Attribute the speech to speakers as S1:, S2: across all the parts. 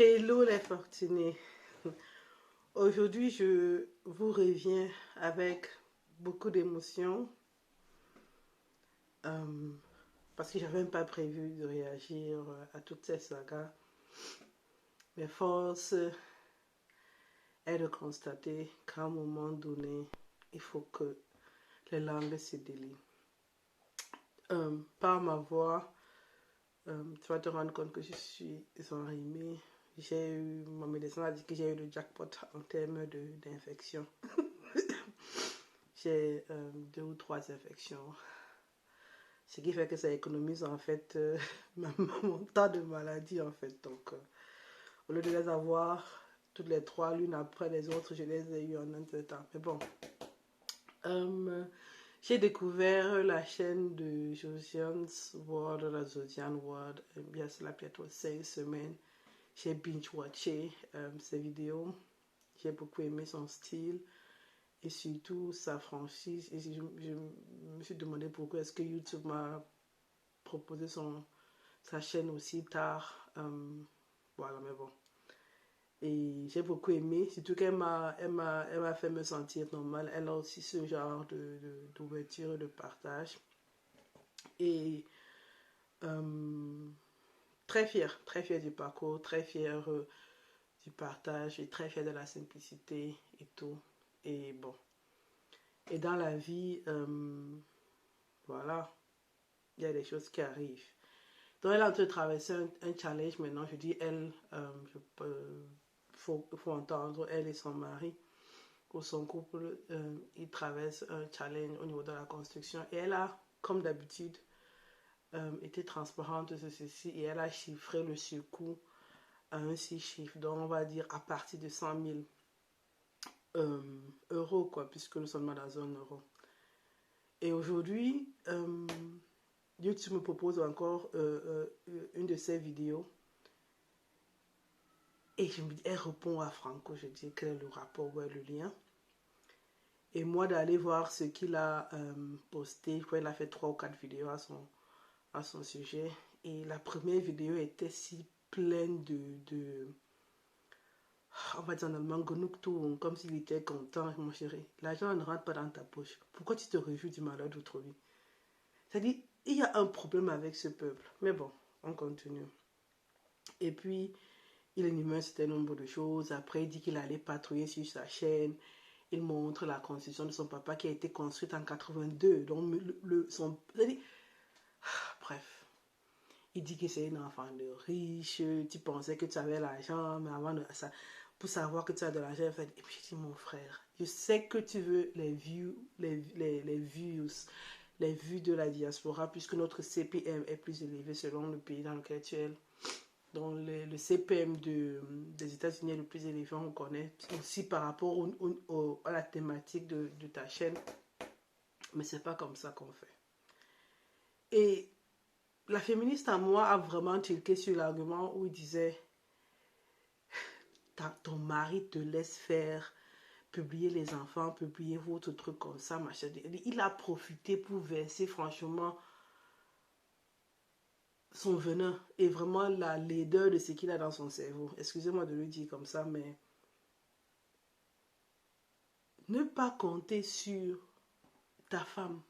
S1: Hello les fortunés. Aujourd'hui, je vous reviens avec beaucoup d'émotions euh, parce que j'avais même pas prévu de réagir à toutes ces sagas. Mais force est de constater qu'à un moment donné, il faut que les langues se délient. Par ma voix, tu vas te rendre compte que je suis enrhumée. Mon médecin a dit que j'ai eu le jackpot en termes d'infection. J'ai 2 ou 3 infections. Ce qui fait que ça économise en fait mon temps de maladie en fait. Donc, au lieu de les avoir toutes les 3 l'une après les autres, je les ai eues en un seul temps. Mais bon, j'ai découvert la chaîne de Josiane's World, la Josiane World, bien cela bientôt 5 semaines. J'ai binge-watché ses vidéos. J'ai beaucoup aimé son style et surtout sa franchise. Et je me suis demandé pourquoi est-ce que YouTube m'a proposé sa chaîne aussi tard. Voilà, mais bon. Et j'ai beaucoup aimé, surtout qu'elle m'a fait me sentir normal. Elle a aussi ce genre d'ouverture, de partage. Et très fière du parcours, très fière du partage et très fière de la simplicité et tout. Et bon. Et dans la vie, voilà, il y a des choses qui arrivent. Donc elle a en train de traverser un challenge maintenant. Je dis elle, faut entendre elle et son mari ou son couple, ils traversent un challenge au niveau de la construction. Et elle a, comme d'habitude, été transparente sur ceci et elle a chiffré le surcoût à un 6 chiffres. Donc on va dire à partir de 100 000 euros, quoi, puisque nous sommes dans la zone euro. Et aujourd'hui, YouTube me propose encore une de ses vidéos. Et je me dis, elle répond à Franco. Je dis, quel est le rapport, où est le lien? Et moi, d'aller voir ce qu'il a posté. Je crois qu'il a fait 3 ou 4 vidéos à son sujet. Et la première vidéo était si pleine on va dire en allemand, Genugtuung, comme s'il était content, mon chéri. L'argent ne rentre pas dans ta poche. Pourquoi tu te réjouis du malheur d'autrui? C'est-à-dire, il y a un problème avec ce peuple. Mais bon, on continue. Et puis, il énumère un certain nombre de choses. Après, il dit qu'il allait patrouiller sur sa chaîne. Il montre la construction de son papa qui a été construite en 82. Donc, bref. Il dit que c'est un enfant de riche. Tu pensais que tu avais l'argent, mais avant de ça, pour savoir que tu as de l'argent, en fait. Et puis, je dis, mon frère, je sais que tu veux les views, les vues de la diaspora, puisque notre CPM est plus élevé selon le pays dans lequel tu es. Donc, le CPM des États-Unis est le plus élevé, on connaît aussi par rapport à la thématique de ta chaîne. Mais c'est pas comme ça qu'on fait. Et la féministe en moi a vraiment tilté sur l'argument où il disait ton mari te laisse faire, publier les enfants, publier votre truc comme ça, machin. Il a profité pour verser franchement son venin et vraiment la laideur de ce qu'il a dans son cerveau. Excusez-moi de le dire comme ça, mais ne pas compter sur ta femme,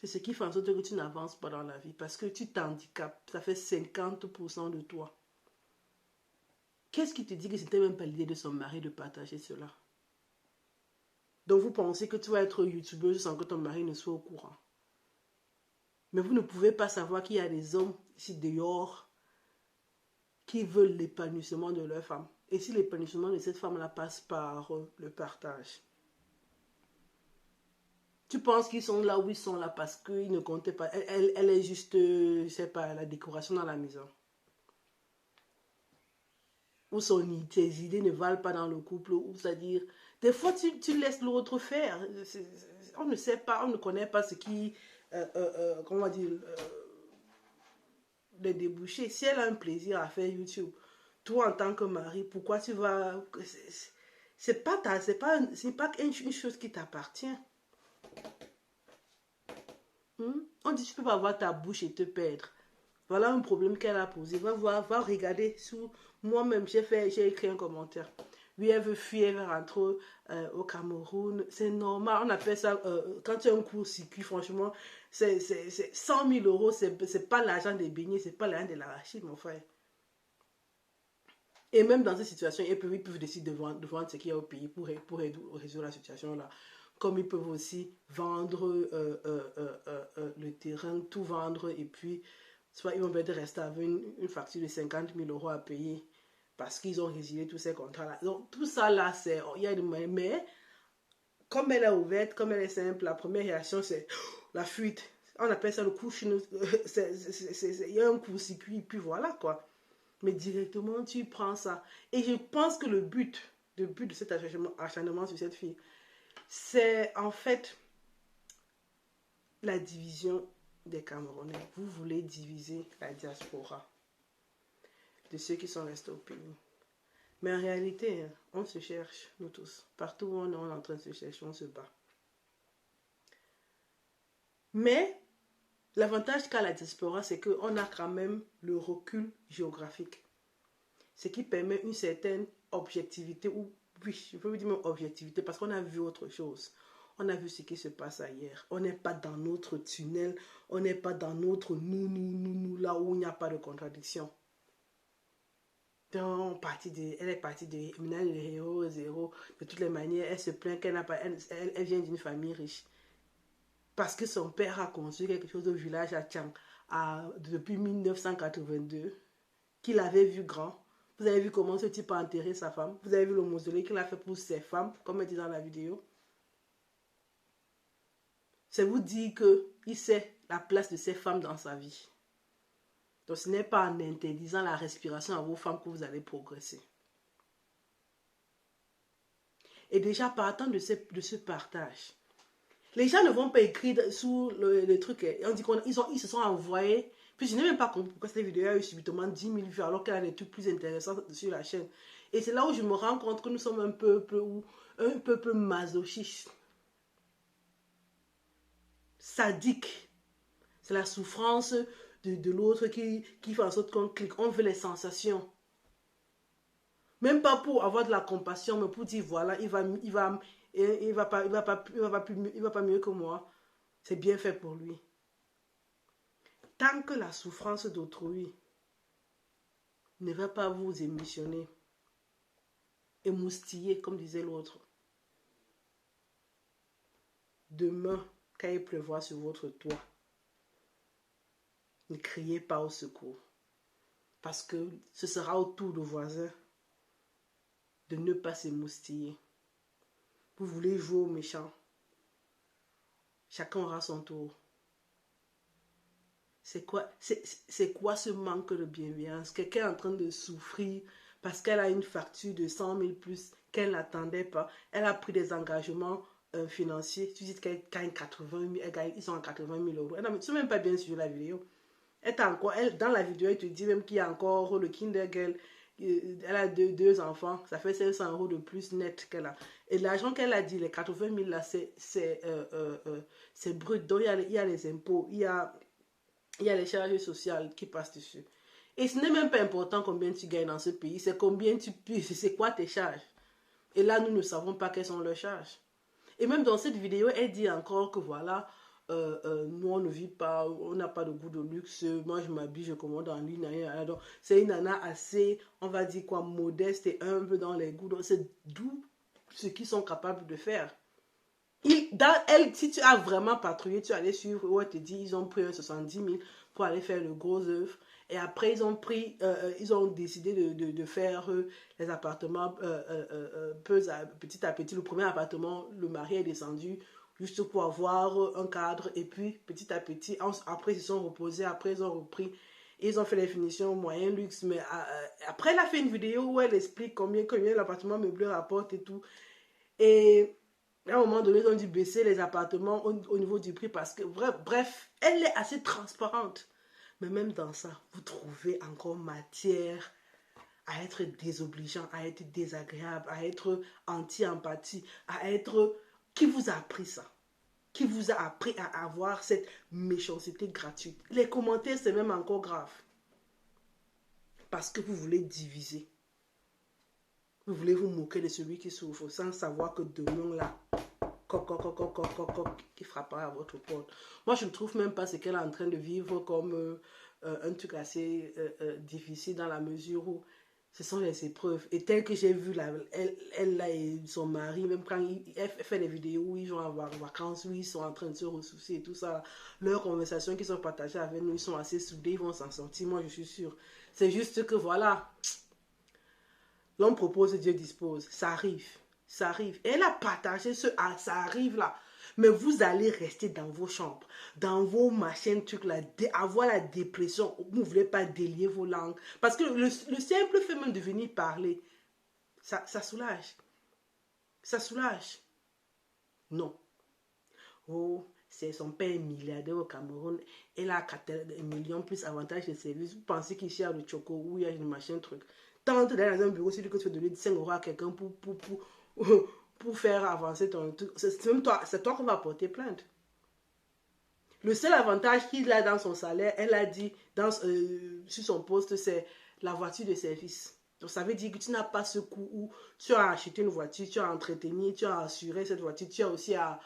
S1: c'est ce qui fait en sorte que tu n'avances pas dans la vie parce que tu t'handicapes. Ça fait 50% de toi. Qu'est-ce qui te dit que c'était même pas l'idée de son mari de partager cela? Donc vous pensez que tu vas être youtubeuse sans que ton mari ne soit au courant. Mais vous ne pouvez pas savoir qu'il y a des hommes ici dehors qui veulent l'épanouissement de leur femme. Et si l'épanouissement de cette femme-là passe par le partage. Tu penses qu'ils sont là où ils sont là parce qu'ils ne comptaient pas. Elle est juste, je sais pas, la décoration dans la maison. Ou tes idées ne valent pas dans le couple. Ou c'est-à-dire, des fois tu laisses l'autre faire. On ne sait pas, on ne connaît pas ce qui, comment dire, les débouchés. Si elle a un plaisir à faire YouTube, toi en tant que mari, pourquoi tu vas... C'est pas une chose qui t'appartient. On dit tu peux pas avoir ta bouche et te perdre. Voilà un problème qu'elle a posé. Va voir, va regarder sous. Moi-même, j'ai écrit un commentaire. Oui, elle veut fuir, elle veut rentrer au Cameroun. C'est normal. On appelle ça, quand tu as un court-circuit, franchement, c'est 100 000 euros. C'est pas l'argent des beignets, c'est pas l'argent de l'arachide, mon frère. Et même dans ces situations, ils peuvent décider de vendre ce qu'il y a au pays pour résoudre la situation là. Comme ils peuvent aussi vendre le terrain, tout vendre, et puis soit ils vont peut-être rester avec une facture de 50 000 euros à payer parce qu'ils ont résilié tous ces contrats-là. Donc tout ça là, il y a une mais comme elle est ouverte, comme elle est simple, la première réaction c'est la fuite. On appelle ça le coup, il y a un court-circuit, puis voilà quoi. Mais directement, tu prends ça. Et je pense que le but de cet acharnement sur cette fille, c'est en fait la division des Camerounais. Vous voulez diviser la diaspora de ceux qui sont restés au pays. Mais en réalité, on se cherche, nous tous. Partout où on est en train de se chercher, on se bat. Mais l'avantage qu'a la diaspora, c'est qu'on a quand même le recul géographique. Ce qui permet une certaine objectivité, ou oui, je peux dire même objectivité, parce qu'on a vu autre chose. On a vu ce qui se passe ailleurs. On n'est pas dans notre tunnel, on n'est pas dans notre nous, là où il n'y a pas de contradiction. Donc, elle est partie de héros, zéro. De toutes les manières, elle se plaint qu'elle n'a pas, elle vient d'une famille riche. Parce que son père a construit quelque chose au village à Tchang depuis 1982, qu'il avait vu grand. Vous avez vu comment ce type a enterré sa femme. Vous avez vu le mausolée qu'il a fait pour ses femmes, comme elle dit dans la vidéo. C'est vous dire qu'il sait la place de ses femmes dans sa vie. Donc ce n'est pas en interdisant la respiration à vos femmes que vous allez progresser. Et déjà partant de ce partage, les gens ne vont pas écrire sous le truc. On dit qu'ils se sont envoyés. Puis je n'ai même pas compris pourquoi cette vidéo a eu subitement 10 000 vues alors qu'elle a des trucs plus intéressants sur la chaîne. Et c'est là où je me rends compte que nous sommes un peuple masochiste. Sadique. C'est la souffrance de l'autre qui fait en sorte qu'on clique. On veut les sensations. Même pas pour avoir de la compassion, mais pour dire voilà, il va pas mieux que moi. C'est bien fait pour lui. Tant que la souffrance d'autrui ne va pas vous émotionner, émoustiller, comme disait l'autre, demain, quand il pleuvra sur votre toit, ne criez pas au secours. Parce que ce sera au tour de voisin de ne pas s'émoustiller. Vous voulez jouer au méchant. Chacun aura son tour. C'est quoi ce manque de bienveillance? Quelqu'un est en train de souffrir parce qu'elle a une facture de 100 000 plus qu'elle n'attendait pas. Elle a pris des engagements financiers. Tu dis qu'elle gagne 80 000, ils sont à 80 000 euros. Non, mais tu ne sais même pas bien suivre la vidéo. Dans la vidéo, elle te dit même qu'il y a encore le Kindergirl. Elle a deux enfants. Ça fait 500 euros de plus net qu'elle a. Et l'argent qu'elle a dit, les 80 000 là, c'est brut. Donc, il y a les impôts. Il y a les charges sociales qui passent dessus. Et ce n'est même pas important combien tu gagnes dans ce pays, c'est c'est quoi tes charges. Et là, nous ne savons pas quelles sont leurs charges. Et même dans cette vidéo, elle dit encore que voilà, nous on ne vit pas, on n'a pas de goût de luxe, moi je m'habille, je commande en ligne, donc c'est une nana assez, on va dire quoi, modeste et humble dans les goûts, donc c'est d'où ce qu'ils sont capables de faire. Si tu as vraiment patrouillé, tu allais suivre où elle te dit ils ont pris 70 000 pour aller faire le gros œuvre. Et après, ils ont décidé de faire les appartements petit à petit. Le premier appartement, le mari est descendu juste pour avoir un cadre. Et puis, petit à petit, après, ils se sont reposés. Après, ils ont repris. Et ils ont fait les finitions moyen luxe. Mais après, elle a fait une vidéo où elle explique combien l'appartement meublé rapporte et tout. Et à un moment donné, ils ont dû baisser les appartements au niveau du prix parce que, bref, elle est assez transparente. Mais même dans ça, vous trouvez encore matière à être désobligeant, à être désagréable, à être anti-empathie, à être... Qui vous a appris ça? qui vous a appris à avoir cette méchanceté gratuite. Les commentaires, c'est même encore grave. Parce que vous voulez diviser. Vous voulez vous moquer de celui qui souffre sans savoir que demain, là, qui frappera à votre porte. Moi, je ne trouve même pas ce qu'elle est en train de vivre comme un truc assez difficile dans la mesure où ce sont les épreuves. Et tel que j'ai vu, là, elle là, et son mari, même quand elle fait des vidéos où ils vont avoir vacances, où ils sont en train de se ressourcer et tout ça, leurs conversations qui sont partagées avec nous, ils sont assez soudés, ils vont s'en sortir, moi je suis sûre. C'est juste que voilà, l'homme propose, Dieu dispose. Ça arrive. Ça arrive. Et elle a partagé ça arrive là. Mais vous allez rester dans vos chambres, dans vos machines, trucs là, avoir la dépression. Vous ne voulez pas délier vos langues. Parce que le simple fait même de venir parler, ça soulage. Ça soulage. Non. Oh, c'est son père milliardaire au Cameroun. Elle a 4 millions plus avantages de services. Vous pensez qu'il cherche le choco ou il y a une machin truc. Tente d'aller dans un bureau, si tu veux donner 5 € à quelqu'un pour faire avancer ton truc. C'est même toi, c'est toi qu'on va porter plainte. Le seul avantage qu'il a dans son salaire, elle a dit sur son poste, c'est la voiture de service. Donc ça veut dire que tu n'as pas ce coût où tu as acheté une voiture, tu as entretenu, tu as assuré cette voiture, tu as aussi à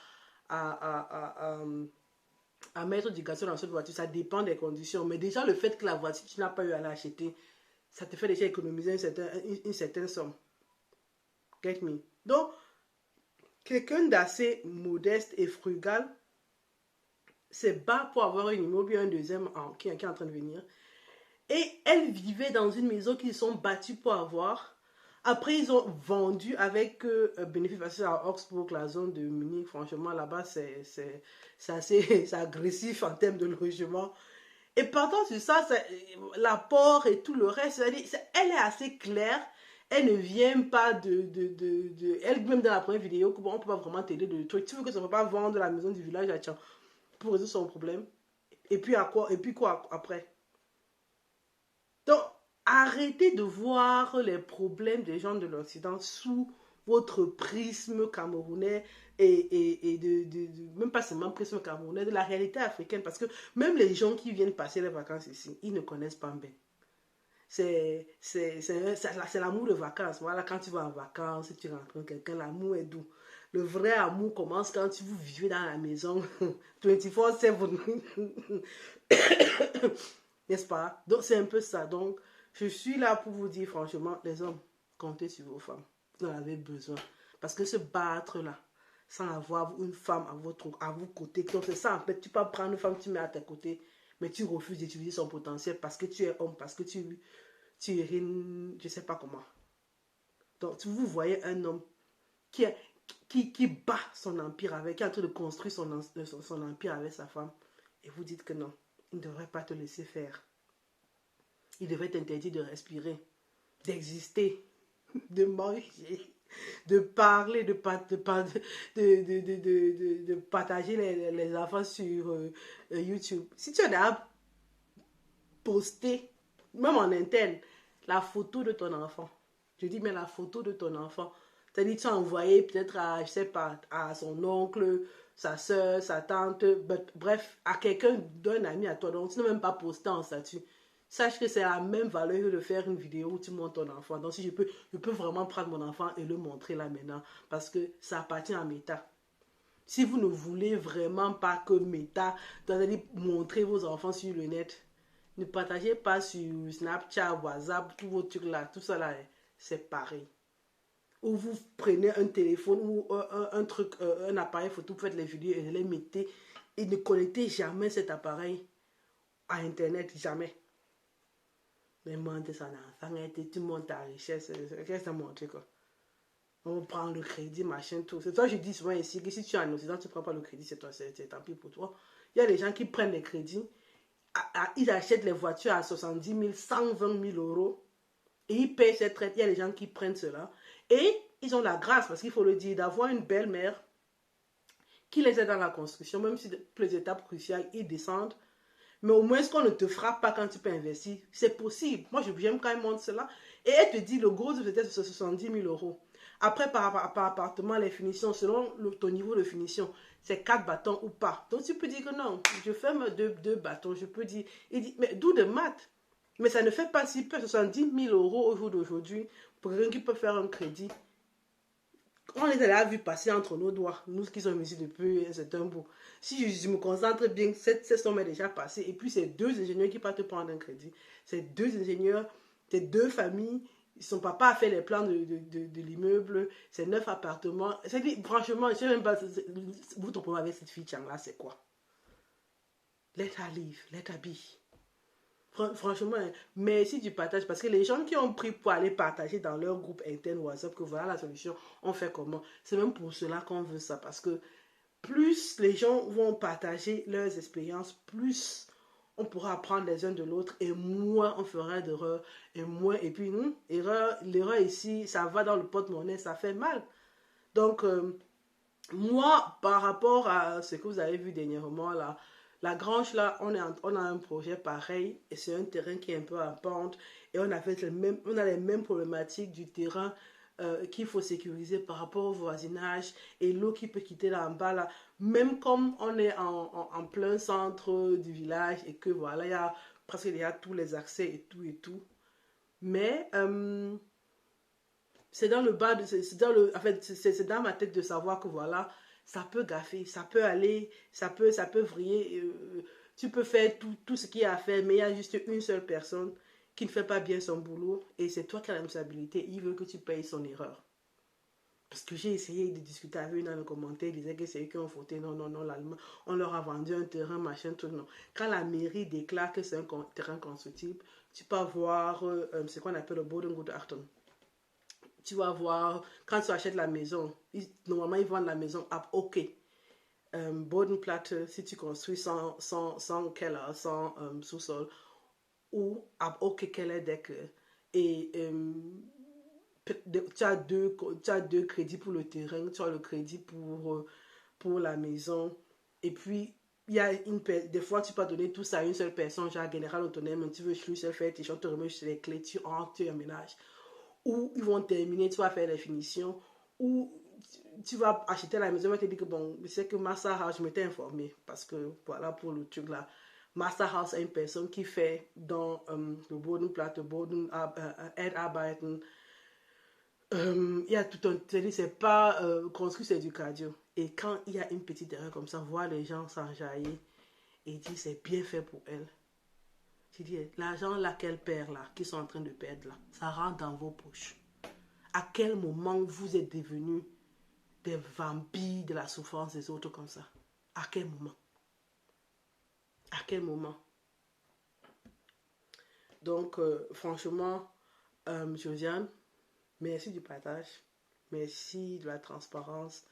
S1: mettre du gazon dans cette voiture. Ça dépend des conditions. Mais déjà, le fait que la voiture, tu n'as pas eu à l'acheter, ça te fait déjà économiser une certaine somme. Get me? Donc, quelqu'un d'assez modeste et frugal se bat pour avoir une immeuble, un deuxième qui est en train de venir. Et elle vivait dans une maison qu'ils sont battus pour avoir. Après, ils ont vendu avec bénéfice parce que à Augsbourg, la zone de Munich, franchement, là-bas, c'est assez agressif en termes de logement. Et partant sur ça, l'apport et tout le reste, elle est assez claire. Elle ne vient pas elle-même dans la première vidéo, on ne peut pas vraiment t'aider de trucs. Tu veux que ça ne va pas vendre la maison du village à Tchang pour résoudre son problème. Et puis quoi après? Donc, arrêtez de voir les problèmes des gens de l'Occident sous votre prisme camerounais et même pas seulement prisme camerounais, de la réalité africaine. Parce que même les gens qui viennent passer les vacances ici, ils ne connaissent pas bien. C'est l'amour de vacances. Voilà, quand tu vas en vacances, tu rencontres quelqu'un, l'amour est doux. Le vrai amour commence quand vous vivez dans la maison 24/7. N'est-ce pas? Donc, c'est un peu ça. Donc, je suis là pour vous dire, franchement, les hommes, comptez sur vos femmes. Vous en avez besoin. Parce que se battre là, sans avoir une femme à vos côtés, donc c'est ça, en fait, tu peux prendre une femme, tu mets à tes côtés, mais tu refuses d'utiliser son potentiel parce que tu es homme, parce que tu es je ne sais pas comment. Donc, si vous voyez un homme qui bat son empire qui est en train de construire son empire avec sa femme, et vous dites que non, il ne devrait pas te laisser faire. Il devrait t'interdire de respirer, d'exister, de manger, de parler, de partager les enfants sur YouTube. Si tu as posté, même en interne, la photo de ton enfant, je dis mais la photo de ton enfant, c'est-à-dire tu as envoyé peut-être à, je sais pas, à son oncle, sa soeur, sa tante, bref, à quelqu'un d'un ami à toi, donc tu n'as même pas posté en statut. Sache que c'est la même valeur que de faire une vidéo où tu montres ton enfant. Donc si je peux vraiment prendre mon enfant et le montrer là maintenant, parce que ça appartient à Meta. Si vous ne voulez vraiment pas que Meta, c'est-à-dire montrer vos enfants sur le net, ne partagez pas sur Snapchat, WhatsApp, tous vos trucs là, tout ça là, c'est pareil. Ou vous prenez un téléphone ou un appareil photo, vous faites les vidéos et les mettez et ne connectez jamais cet appareil à Internet, jamais. Mais monter son enfant, tu montes ta richesse, qu'est-ce que ça montre quoi? On prend le crédit, machin, tout. C'est toi, je dis souvent ici que si tu es en Occident, tu ne prends pas le crédit, c'est tant pis pour toi. Il y a des gens qui prennent les crédits, ils achètent les voitures à 70 000, 120 000 euros et ils payent cette traite. Il y a des gens qui prennent cela et ils ont la grâce, parce qu'il faut le dire, d'avoir une belle-mère qui les aide dans la construction, même si pour les étapes cruciales, ils descendent. Mais au moins, qu'on ne te frappe pas quand tu peux investir. C'est possible. Moi, j'aime quand elle montre cela. Et elle te dit, le gros de peut-être 70 000 euros. Après, par appartement, les finitions, selon ton niveau de finition, c'est 4 bâtons ou pas. Donc, tu peux dire que non, je ferme deux bâtons. Je peux dire, il dit, mais d'où de maths? Mais ça ne fait pas si peu, 70 000 euros au jour d'aujourd'hui pour quelqu'un qui peut faire un crédit. On les a vu passer entre nos doigts, nous qui sommes ici depuis un certain bout. Si je me concentre bien, cette somme est déjà passée. Et puis, c'est 2 ingénieurs qui partent prendre un crédit. C'est 2 ingénieurs, c'est 2 familles. Son papa a fait les plans de l'immeuble. C'est 9 appartements. Franchement, je ne sais même pas, votre problème avec cette fille-là, c'est quoi? Let her live, let her be. Franchement, merci du partage parce que les gens qui ont pris pour aller partager dans leur groupe interne WhatsApp que voilà la solution, on fait comment? C'est même pour cela qu'on veut ça parce que plus les gens vont partager leurs expériences, plus on pourra apprendre les uns de l'autre et moins on fera d'erreurs et puis l'erreur ici, ça va dans le porte-monnaie, ça fait mal. Donc, moi, par rapport à ce que vous avez vu dernièrement là, la grange là, on a un projet pareil et c'est un terrain qui est un peu en pente et on a les mêmes problématiques du terrain qu'il faut sécuriser par rapport au voisinage et l'eau qui peut quitter là en bas là, même comme on est en plein centre du village et que voilà, il y a presque déjà tous les accès et tout. Mais c'est dans le bas de en fait c'est dans ma tête de savoir que voilà ça peut gaffer, ça peut aller, ça peut vriller, tu peux faire tout ce qu'il y a à faire mais il y a juste une seule personne qui ne fait pas bien son boulot et c'est toi qui as la responsabilité, il veut que tu payes son erreur. Parce que j'ai essayé de discuter avec eux dans le commentaire, ils disaient que c'est eux qui ont voté, non, l'Allemand, on leur a vendu un terrain, machin, tout, non. Quand la mairie déclare que c'est un terrain constructible, tu peux avoir ce qu'on appelle le Bodengutachten. Tu vas voir, quand tu achètes la maison, normalement ils vendent la maison à OK. Bodenplatte, si tu construis sans keller, sans sous-sol, ou à OK keller deck. Et tu as deux crédits pour le terrain, tu as le crédit pour la maison. Et puis, il y a des fois, tu peux donner tout ça à une seule personne, genre général autonome, tu veux juste faire tes choses, tu remets juste les clés, tu rentres, tu emménages. Ou ils vont terminer, tu vas faire les finitions, ou tu vas acheter la maison, tu vas te dire que bon, je sais que Master House, je m'étais informé, parce que voilà pour le truc là. Master House est une personne qui fait dans le Bodenplatte, Erdarbeiten. Il y a tout un. C'est pas construit, c'est du cardio. Et quand il y a une petite erreur comme ça, voir les gens s'enjailler et dire c'est bien fait pour elle. Tu dis, l'argent là qu'elle perd là, qu'ils sont en train de perdre là, ça rentre dans vos poches. À quel moment vous êtes devenus des vampires de la souffrance des autres comme ça? À quel moment? À quel moment? Donc, franchement, Josiane, merci du partage. Merci de la transparence.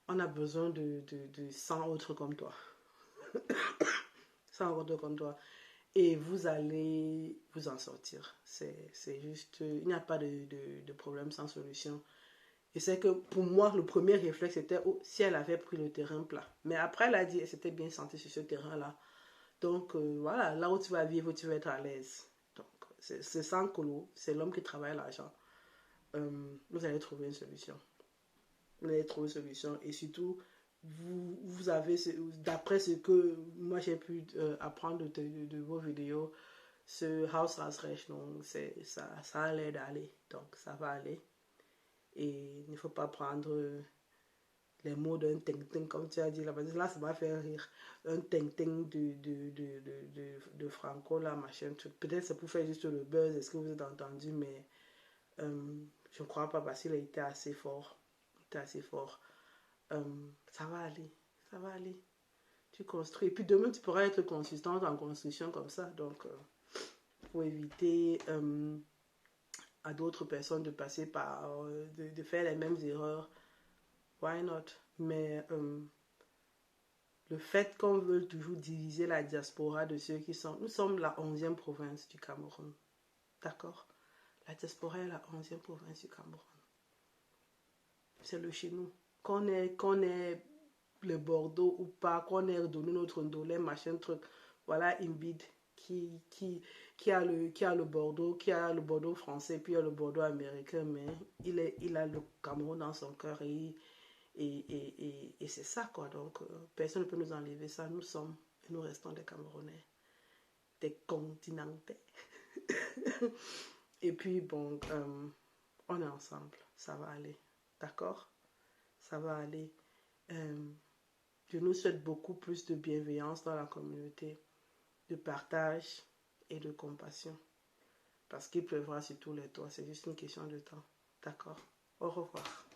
S1: On a besoin de 100 autres comme toi. 100 autres comme toi. Et vous allez vous en sortir. C'est juste, il n'y a pas de problème sans solution. Et c'est que pour moi, le premier réflexe était si elle avait pris le terrain plat. Mais après, elle a dit elle s'était bien sentie sur ce terrain-là. Donc voilà, là où tu vas vivre, tu vas être à l'aise. Donc c'est sans colo, c'est l'homme qui travaille l'argent. Vous allez trouver une solution. Vous allez trouver une solution. Et surtout, vous avez, d'après ce que moi j'ai pu apprendre de vos vidéos, ce house rash, donc ça a l'air d'aller. Donc ça va aller. Et il ne faut pas prendre les mots d'un ting-ting, comme tu as dit là, parce que là, ça va faire rire. Un ting-ting de Franco, là, machin, truc. Peut-être c'est pour faire juste le buzz, est-ce que vous avez entendu, mais je ne crois pas parce qu'il a été assez fort. Il était assez fort. Ça va aller, ça va aller. Tu construis. Et puis demain, tu pourras être consistante en construction comme ça. Donc, pour éviter à d'autres personnes de passer par, de faire les mêmes erreurs. Why not? Mais le fait qu'on veut toujours diviser la diaspora de ceux qui sont... Nous sommes la 11e province du Cameroun. D'accord? La diaspora est la 11e province du Cameroun. C'est le chez nous. Qu'on ait le Bordeaux ou pas, qu'on ait donné notre ndolé, machin, truc. Voilà, Imbid. qui a le Bordeaux, qui a le Bordeaux français, puis il y a le Bordeaux américain, mais il a le Cameroun dans son cœur et c'est ça, quoi. Donc, personne ne peut nous enlever ça. Nous sommes et nous restons des Camerounais, des continentais. Et puis, bon, on est ensemble. Ça va aller. D'accord? Ça va aller. Je nous souhaite beaucoup plus de bienveillance dans la communauté, de partage et de compassion. Parce qu'il pleuvra sur tous les toits. C'est juste une question de temps. D'accord? Au revoir.